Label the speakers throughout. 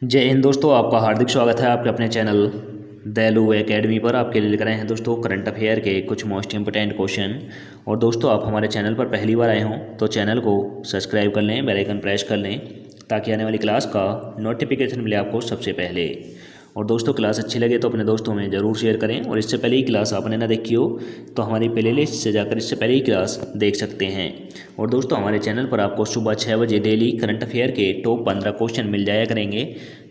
Speaker 1: जय हिंद दोस्तों, आपका हार्दिक स्वागत है आपके अपने चैनल दैलू एकेडमी पर। आपके लिए लेकर आए हैं दोस्तों करंट अफेयर के कुछ मोस्ट इंपोर्टेंट क्वेश्चन। और दोस्तों, आप हमारे चैनल पर पहली बार आए हों तो चैनल को सब्सक्राइब कर लें, बेल आइकन प्रेस कर लें ताकि आने वाली क्लास का नोटिफिकेशन मिले आपको सबसे पहले। और दोस्तों, क्लास अच्छी लगे तो अपने दोस्तों में ज़रूर शेयर करें। और इससे पहले ही क्लास आपने ना देखी हो तो हमारी प्लेलिस्ट से जाकर इससे पहले ही क्लास देख सकते हैं। और दोस्तों, हमारे चैनल पर आपको सुबह 6 बजे डेली करंट अफेयर के टॉप 15 क्वेश्चन मिल जाया करेंगे।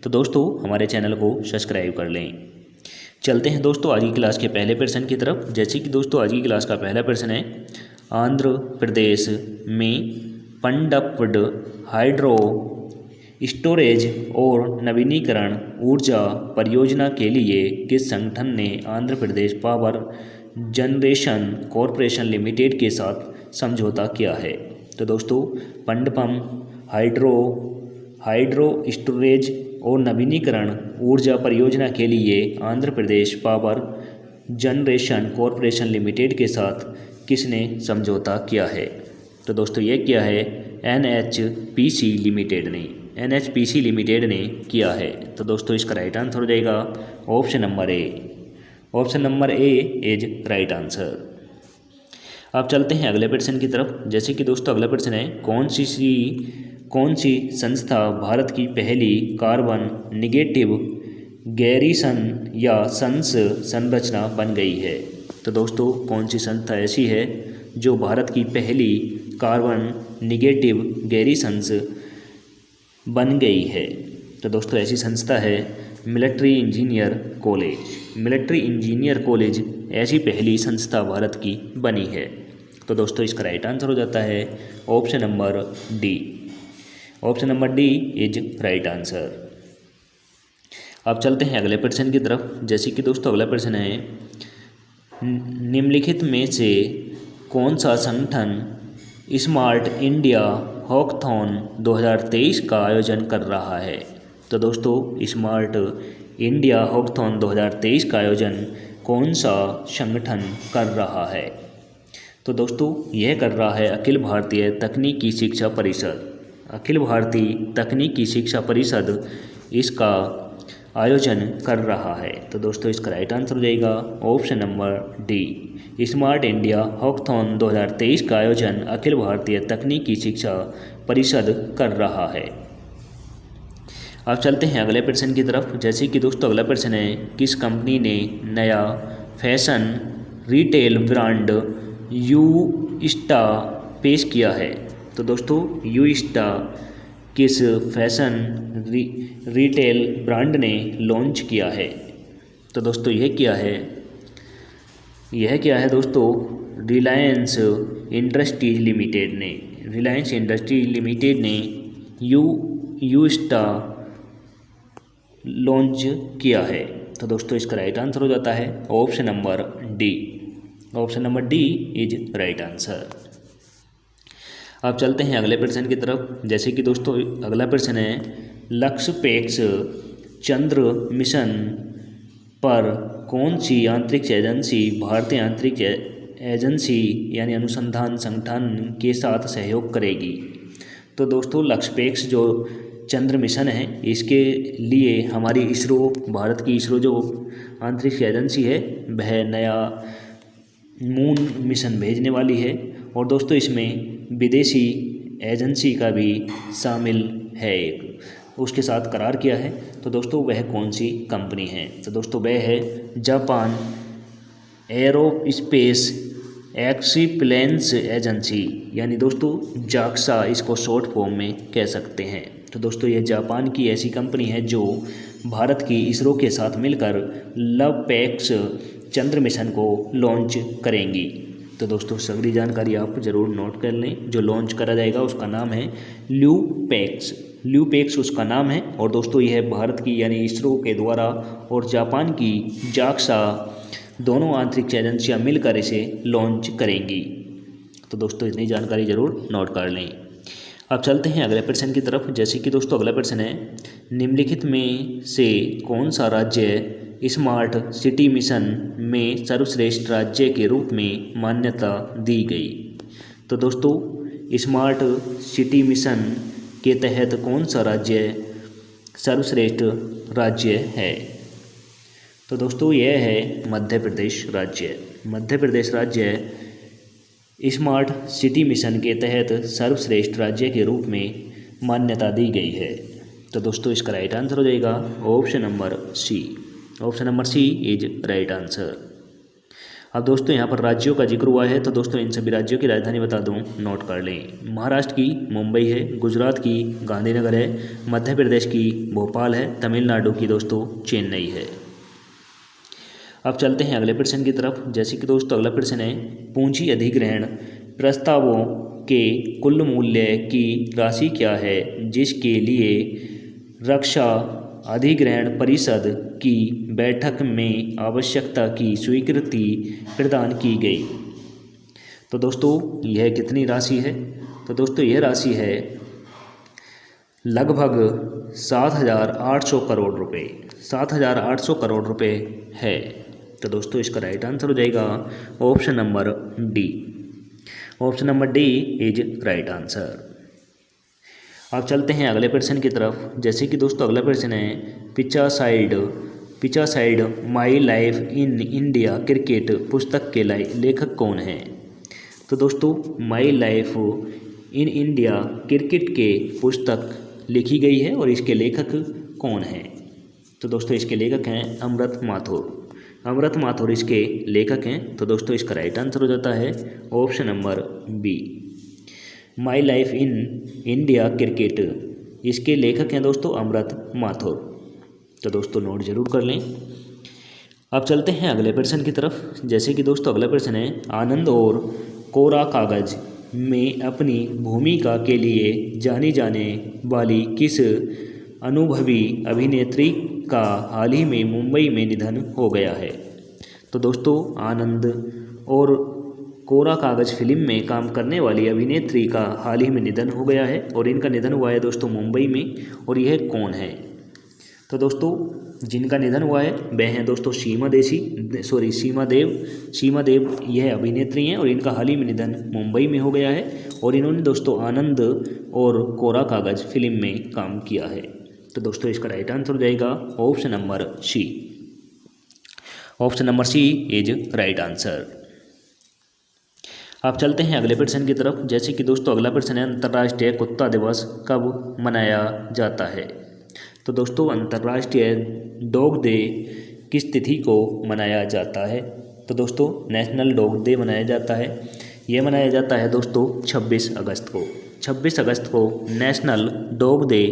Speaker 1: तो दोस्तों, हमारे चैनल को सब्सक्राइब कर लें। चलते हैं दोस्तों आज की क्लास के पहले प्रश्न की तरफ। जैसे कि दोस्तों, आज की क्लास का पहला प्रश्न है, आंध्र प्रदेश में पनडप्पड हाइड्रो स्टोरेज और नवीनीकरण ऊर्जा परियोजना के लिए किस संगठन ने Andhra Pradesh power generation corporation limited के साथ समझौता किया है? तो दोस्तों, पंडपम हाइड्रो स्टोरेज और नवीनीकरण ऊर्जा परियोजना के लिए Andhra Pradesh power generation corporation limited के साथ किसने समझौता किया है? तो दोस्तों, ये किया है NHPC लिमिटेड ने। NHPC लिमिटेड ने किया है। तो दोस्तों, इसका राइट आंसर हो जाएगा option number A. Option number A is right answer. अब चलते हैं अगले प्रश्न की तरफ। जैसे कि दोस्तों, अगला प्रश्न है, कौन सी संस्था भारत की पहली कार्बन निगेटिव गैरीसन या संस संरचना बन गई है? तो दोस्तों, कौन सी संस्था ऐसी है जो भारत की पहली कार्बन निगेटिव गैरीसंस बन गई है? तो दोस्तों, ऐसी संस्था है military engineer college. Military engineer college ऐसी पहली संस्था भारत की बनी है। तो दोस्तों, इसका राइट आंसर हो जाता है option number D. Option number D is right answer. अब चलते हैं अगले प्रश्न की तरफ। जैसे कि दोस्तों, अगला प्रश्न है, निम्नलिखित में से कौन सा संगठन स्मार्ट इंडिया हॉकथॉन 2023 का आयोजन कर रहा है? तो दोस्तों, स्मार्ट इंडिया हॉकथॉन 2023 का आयोजन कौन सा संगठन कर रहा है? तो दोस्तों, यह कर रहा है अखिल भारतीय तकनीकी शिक्षा परिषद। अखिल भारतीय तकनीकी शिक्षा परिषद इसका आयोजन कर रहा है। तो दोस्तों, इसका राइट आंसर हो जाएगा option number D. Smart India hackathon 2023 का आयोजन अखिल भारतीय तकनीकी शिक्षा परिषद कर रहा है। अब चलते हैं अगले प्रश्न की तरफ। जैसे कि दोस्तों, अगला प्रश्न है, किस कंपनी ने नया फैशन रिटेल ब्रांड यू स्टा पेश किया है? तो दोस्तों, यू स्टा किस फैशन रिटेल ब्रांड ने लॉन्च किया है? तो दोस्तों, यह क्या है दोस्तों, रिलायंस इंडस्ट्रीज लिमिटेड ने। रिलायंस इंडस्ट्रीज लिमिटेड ने यू स्टा लॉन्च किया है। तो दोस्तों, इसका राइट आंसर हो जाता है option number D. Option number D is right answer. अब चलते हैं अगले प्रश्न की तरफ। जैसे कि दोस्तों, अगला प्रश्न है, लक्ष्यपेक्ष चंद्र मिशन पर कौन सी अंतरिक्ष एजेंसी भारतीय अंतरिक्ष एजेंसी यानी अनुसंधान संगठन के साथ सहयोग करेगी? तो दोस्तों, लक्ष्यपेक्ष जो चंद्र मिशन है, इसके लिए हमारी इसरो, भारत की इसरो जो अंतरिक्ष एजेंसी है, वह नया मून मिशन भेजने वाली है। और दोस्तों, इसमें विदेशी एजेंसी का भी शामिल है, एक उसके साथ करार किया है। तो दोस्तों, वह कौन सी कंपनी है? तो दोस्तों, वह है जापान एरोस्पेस एक्सीप्लेंस एजेंसी, यानी दोस्तों जाक्सा इसको शॉर्ट फॉर्म में कह सकते हैं। तो दोस्तों, यह जापान की ऐसी कंपनी है जो भारत की इसरो के साथ मिलकर लवपेक्स चंद्र मिशन को लॉन्च करेंगी। तो दोस्तों, सभी जानकारी आप ज़रूर नोट कर लें। जो लॉन्च करा जाएगा उसका नाम है ल्यूपेक्स उसका नाम है। और दोस्तों, यह भारत की यानी इसरो के द्वारा और जापान की जाक्सा दोनों अंतरिक्ष एजेंसियां मिलकर इसे लॉन्च करेंगी। तो दोस्तों, इतनी जानकारी ज़रूर नोट कर लें। अब चलते हैं अगले प्रश्न की तरफ। जैसे कि दोस्तों, अगला प्रश्न है, निम्नलिखित में से कौन सा राज्य स्मार्ट सिटी मिशन में सर्वश्रेष्ठ राज्य के रूप में मान्यता दी गई? तो दोस्तों, स्मार्ट सिटी मिशन के तहत कौन सा राज्य सर्वश्रेष्ठ राज्य है? तो दोस्तों यह है मध्य प्रदेश राज्य। मध्य प्रदेश राज्य स्मार्ट सिटी मिशन के तहत सर्वश्रेष्ठ राज्य के रूप में मान्यता दी गई है। तो दोस्तों इसका राइट आंसर हो जाएगा option number C. Option number C is right answer. अब दोस्तों यहाँ पर राज्यों का जिक्र हुआ है, तो दोस्तों इन सभी राज्यों की राजधानी बता दूं, नोट कर लें। महाराष्ट्र की मुंबई है, गुजरात की गांधीनगर है, मध्य प्रदेश की भोपाल है, तमिलनाडु की दोस्तों चेन्नई है। अब चलते हैं अगले प्रश्न की तरफ। जैसे कि दोस्तों अगला प्रश्न है, पूंजी अधिग्रहण प्रस्तावों के कुल मूल्य की राशि क्या है जिसके लिए रक्षा अधिग्रहण परिषद की बैठक में आवश्यकता की स्वीकृति प्रदान की गई? तो दोस्तों यह कितनी राशि है? तो दोस्तों यह राशि है लगभग 7,800 करोड़ रुपए। 7,800 करोड़ रुपए है। तो दोस्तों इसका राइट आंसर हो जाएगा option number D. Option number D is right answer. अब चलते हैं अगले प्रश्न की तरफ। जैसे कि दोस्तों अगला प्रश्न है, pitch side my life in India cricket पुस्तक के लेखक कौन हैं? तो दोस्तों my life in India cricket के पुस्तक लिखी गई है और इसके लेखक कौन हैं? तो दोस्तों इसके लेखक हैं अमृत माथुर। अमृत माथुर इसके लेखक हैं। तो दोस्तों इसका राइट आंसर हो जाता है option number B, my life in India cricket. इसके लेखक हैं दोस्तों अमृत माथुर। तो दोस्तों नोट जरूर कर लें। अब चलते हैं अगले प्रश्न की तरफ। जैसे कि दोस्तों अगला प्रश्न है, आनंद और कोरा कागज में अपनी भूमिका के लिए जानी जाने वाली किस अनुभवी अभिनेत्री का हाल ही में मुंबई में निधन हो गया है? तो दोस्तों आनंद और कोरा कागज फिल्म में काम करने वाली अभिनेत्री का हाल ही में निधन हो गया है और इनका निधन हुआ है दोस्तों मुंबई में। और यह कौन है? तो दोस्तों जिनका निधन हुआ है वह हैं दोस्तों सीमा देव यह अभिनेत्री हैं और इनका हाल ही में निधन मुंबई में हो गया है और इन्होंने दोस्तों आनंद और कोरा कागज फिल्म में काम किया है। तो दोस्तों इसका राइट आंसर हो जाएगा option number C. Option number C is right answer. अब चलते हैं अगले प्रश्न की तरफ। जैसे कि दोस्तों अगला प्रश्न है, अंतर्राष्ट्रीय कुत्ता दिवस कब मनाया जाता है? तो दोस्तों अंतर्राष्ट्रीय डॉग डे किस तिथि को मनाया जाता है? तो दोस्तों नेशनल डॉग डे मनाया जाता है। यह मनाया जाता है दोस्तों 26 अगस्त को। 26 अगस्त को नेशनल डॉग डे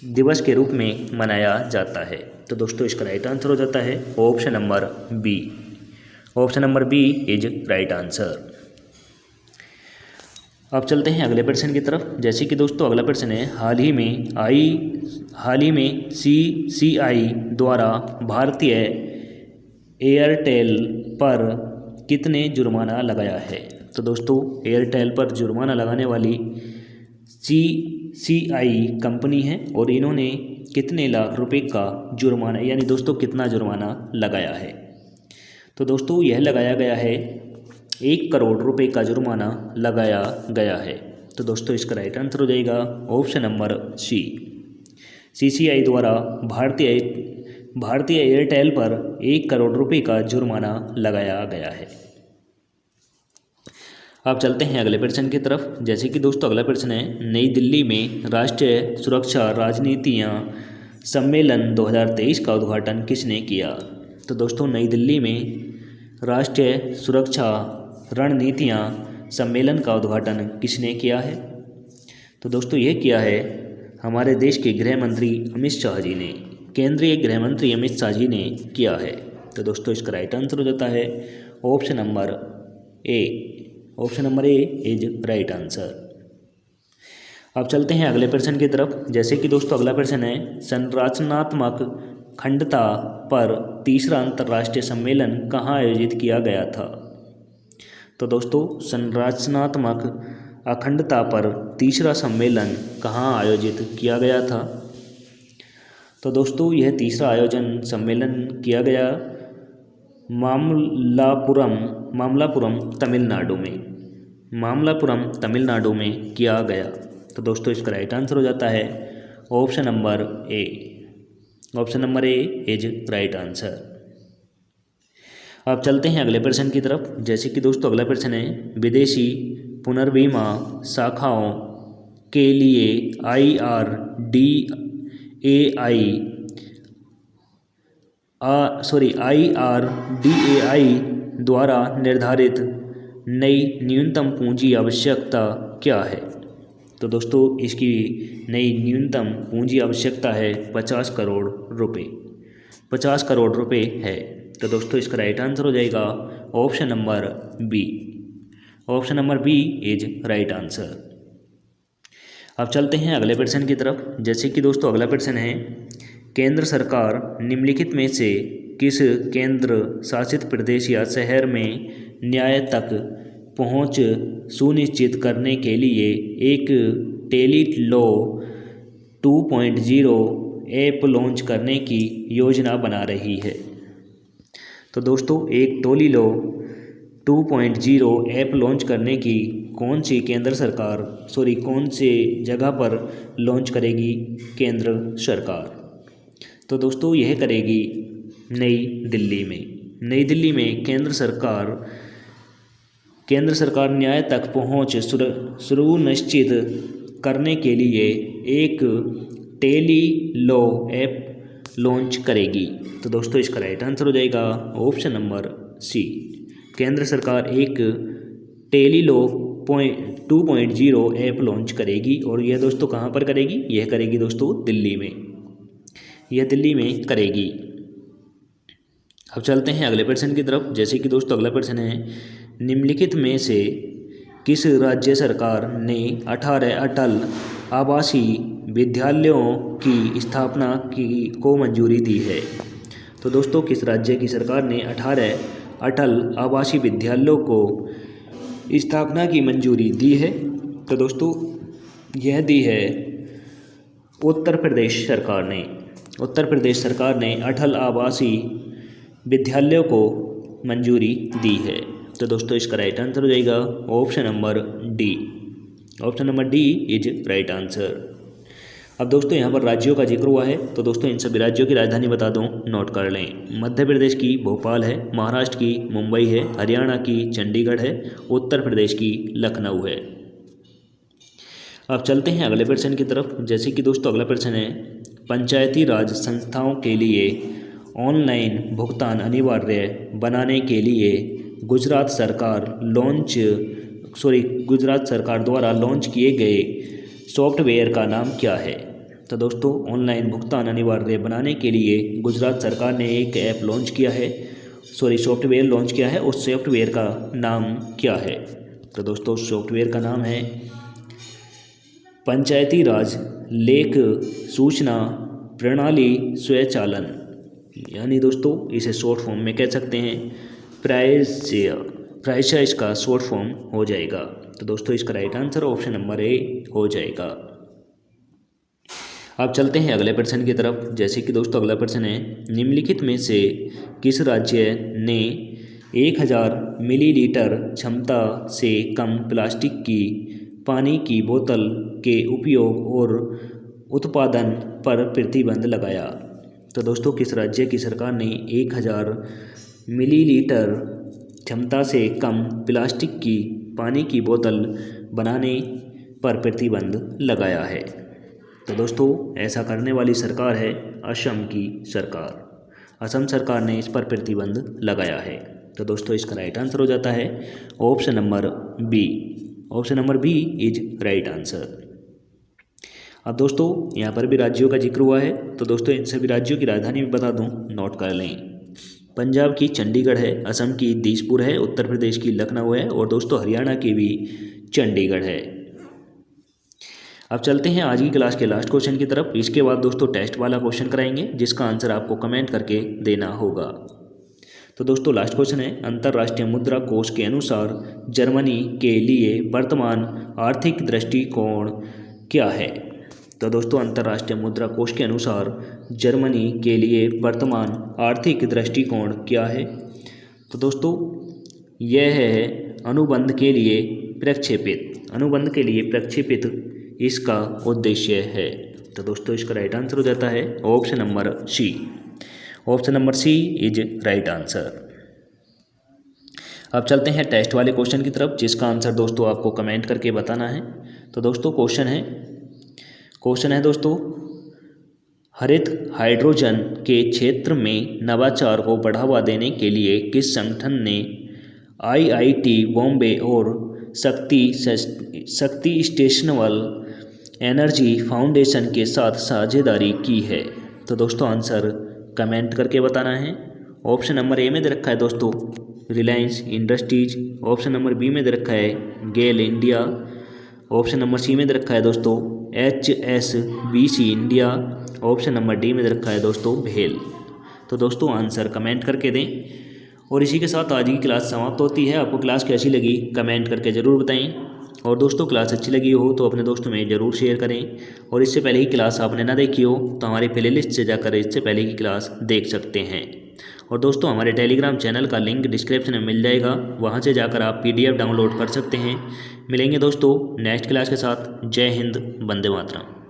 Speaker 1: दिवस के रूप में मनाया जाता है। तो दोस्तों इसका राइट आंसर हो जाता है option number B. Option number B is right answer. अब चलते हैं अगले प्रश्न की तरफ। जैसे कि दोस्तों अगला प्रश्न है, हाल ही में CCI द्वारा भारतीय एयरटेल पर कितने जुर्माना लगाया है? तो दोस्तों एयरटेल पर जुर्माना लगाने वाली CCI कंपनी है और इन्होंने कितने लाख रुपए का जुर्माना यानी दोस्तों कितना जुर्माना लगाया है? तो दोस्तों यह लगाया गया है 1 करोड़ रुपए का जुर्माना लगाया गया है। तो दोस्तों इसका राइट आंसर हो जाएगा ऑप्शन नंबर सी। CCI द्वारा भारतीय एयरटेल पर 1 करोड़ रुपए का जुर्माना लगाया गया है। अब चलते हैं अगले प्रश्न की तरफ। जैसे कि दोस्तों अगला प्रश्न है, नई दिल्ली में राष्ट्रीय सुरक्षा रणनीतियाँ सम्मेलन 2023 का उद्घाटन किसने किया? तो दोस्तों नई दिल्ली में राष्ट्रीय सुरक्षा रणनीतियाँ सम्मेलन का उद्घाटन किसने किया है? तो दोस्तों ये किया है हमारे देश के गृह मंत्री अमित शाह जी ने, केंद्रीय गृह मंत्री अमित शाह जी ने किया है। तो दोस्तों इसका राइट आंसर हो जाता है option number A. Option number A is right answer. अब चलते हैं अगले प्रश्न की तरफ। जैसे कि दोस्तों अगला प्रश्न है, संरचनात्मक अखंडता पर तीसरा अंतर्राष्ट्रीय सम्मेलन कहाँ आयोजित किया गया था? तो दोस्तों संरचनात्मक अखंडता पर तीसरा सम्मेलन कहाँ आयोजित किया गया था? तो दोस्तों यह तीसरा आयोजन सम्मेलन किया गया मामलापुरम तमिलनाडु में किया गया। तो दोस्तों इसका राइट आंसर हो जाता है option number A. Option number A is right answer. अब चलते हैं अगले प्रश्न की तरफ। जैसे कि दोस्तों अगला प्रश्न है, विदेशी पुनर्बीमा शाखाओं के लिए IRDAI द्वारा निर्धारित नई न्यूनतम पूंजी आवश्यकता क्या है? तो दोस्तों इसकी नई न्यूनतम पूंजी आवश्यकता है 50 करोड़ रुपए। 50 करोड़ रुपए है। तो दोस्तों इसका राइट आंसर हो जाएगा option number B. Option number B is right answer. अब चलते हैं अगले प्रश्न की तरफ। जैसे कि दोस्तों अगला प्रश्न है, केंद्र सरकार निम्नलिखित में से किस केंद्र शासित प्रदेश या शहर में न्याय तक पहुंच सुनिश्चित करने के लिए एक टेली लॉ 2.0 ऐप लॉन्च करने की योजना बना रही है? तो दोस्तों एक टेली लॉ 2.0 ऐप लॉन्च करने की कौन सी जगह पर लॉन्च करेगी केंद्र सरकार? तो दोस्तों यह करेगी नई दिल्ली में। नई दिल्ली में केंद्र सरकार न्याय तक पहुंच सुनिश्चित करने के लिए एक टेली लॉ ऐप लॉन्च करेगी। तो दोस्तों इसका राइट आंसर हो जाएगा ऑप्शन नंबर सी। केंद्र सरकार एक टेली लॉ 2.0 ऐप लॉन्च करेगी और यह दोस्तों कहाँ पर करेगी? यह करेगी दोस्तों दिल्ली में। यह दिल्ली में करेगी। अब चलते हैं अगले प्रश्न की तरफ। जैसे कि दोस्तों अगला प्रश्न है, निम्नलिखित में से किस राज्य सरकार ने 18 अटल आवासीय विद्यालयों की स्थापना को मंजूरी दी है? तो दोस्तों किस राज्य की सरकार ने 18 अटल आवासीय विद्यालयों को स्थापना की मंजूरी दी है? तो दोस्तों यह दी है उत्तर प्रदेश सरकार ने। उत्तर प्रदेश सरकार ने अटल आवासीय विद्यालयों को मंजूरी दी है। तो दोस्तों इसका राइट आंसर हो जाएगा option number D. Option number D is right answer. अब दोस्तों यहाँ पर राज्यों का जिक्र हुआ है, तो दोस्तों इन सभी राज्यों की राजधानी बता दूं, नोट कर लें। मध्य प्रदेश की भोपाल है, महाराष्ट्र की मुंबई है, हरियाणा की चंडीगढ़ है, उत्तर प्रदेश की लखनऊ है। अब चलते हैं अगले प्रश्न की तरफ। जैसे कि दोस्तों अगला प्रश्न है, पंचायती राज संस्थाओं के लिए ऑनलाइन भुगतान अनिवार्य बनाने के लिए गुजरात सरकार द्वारा लॉन्च किए गए सॉफ्टवेयर का नाम क्या है? तो दोस्तों ऑनलाइन भुगतान अनिवार्य बनाने के लिए गुजरात सरकार ने एक ऐप लॉन्च किया है, सॉफ्टवेयर लॉन्च किया है। उस सॉफ्टवेयर का नाम क्या है? तो दोस्तों सॉफ्टवेयर का नाम है पंचायती राज लेख सूचना प्रणाली स्वचालन, यानी दोस्तों इसे शॉर्ट फॉर्म में कह सकते हैं प्रायशः इसका शॉर्ट फॉर्म हो जाएगा। तो दोस्तों इसका right answer option number A हो जाएगा। अब चलते हैं अगले प्रश्न की तरफ। जैसे कि दोस्तों अगला प्रश्न है, निम्नलिखित में से किस राज्य ने 1000 मिलीलीटर क्षमता से कम प्लास्टिक की पानी की बोतल के उपयोग और उत्पादन पर प्रतिबंध लगाया? तो दोस्तों किस राज्य की सरकार ने 1000 मिलीलीटर क्षमता से कम प्लास्टिक की पानी की बोतल बनाने पर प्रतिबंध लगाया है? तो दोस्तों ऐसा करने वाली सरकार है असम की सरकार। असम सरकार ने इस पर प्रतिबंध लगाया है। तो दोस्तों इसका राइट आंसर हो जाता है option number B. Option number B is right answer. अब दोस्तों यहाँ पर भी राज्यों का जिक्र हुआ है, तो दोस्तों इन सभी राज्यों की राजधानी भी बता दूं, नोट कर लें। पंजाब की चंडीगढ़ है, असम की दिसपुर है, उत्तर प्रदेश की लखनऊ है और दोस्तों हरियाणा की भी चंडीगढ़ है। अब चलते हैं आज की क्लास के लास्ट क्वेश्चन की तरफ। इसके बाद दोस्तों टेस्ट वाला क्वेश्चन कराएंगे जिसका आंसर आपको कमेंट करके देना होगा। तो दोस्तों लास्ट क्वेश्चन है, अंतर्राष्ट्रीय मुद्रा कोष के अनुसार जर्मनी के लिए वर्तमान आर्थिक दृष्टिकोण क्या है? तो दोस्तों अंतर्राष्ट्रीय मुद्रा कोष के अनुसार जर्मनी के लिए वर्तमान आर्थिक दृष्टिकोण क्या है? तो दोस्तों यह है अनुबंध के लिए प्रक्षेपित। अनुबंध के लिए प्रक्षेपित इसका उद्देश्य है। तो दोस्तों इसका राइट आंसर हो जाता है option number C. Option number C is right answer. अब चलते हैं टेस्ट वाले क्वेश्चन की तरफ, जिसका आंसर दोस्तों आपको कमेंट करके बताना है। तो दोस्तों क्वेश्चन है दोस्तों, हरित हाइड्रोजन के क्षेत्र में नवाचार को बढ़ावा देने के लिए किस संगठन ने IIT बॉम्बे और शक्ति स्टेशनल एनर्जी फाउंडेशन के साथ साझेदारी की है? तो दोस्तों आंसर कमेंट करके बताना है। ऑप्शन नंबर ए में दे रखा है दोस्तों Reliance Industries, option number B में दे रखा है GAIL India, option number C में दे रखा है दोस्तों HSBC India, option number D में दे रखा है दोस्तों भेल। तो दोस्तों आंसर कमेंट करके दें। और इसी के साथ आज की क्लास समाप्त होती है। आपको क्लास कैसी लगी कमेंट करके ज़रूर बताएं। और दोस्तों क्लास अच्छी लगी हो तो अपने दोस्तों में ज़रूर शेयर करें। और इससे पहले की क्लास आपने ना देखी हो तो हमारे प्लेलिस्ट से जाकर इससे पहले की क्लास देख सकते हैं। और दोस्तों हमारे टेलीग्राम चैनल का लिंक डिस्क्रिप्शन में मिल जाएगा, वहां से जाकर आप PDF डाउनलोड कर सकते हैं। मिलेंगे दोस्तों नेक्स्ट क्लास के साथ। जय हिंद, वंदे मातरम।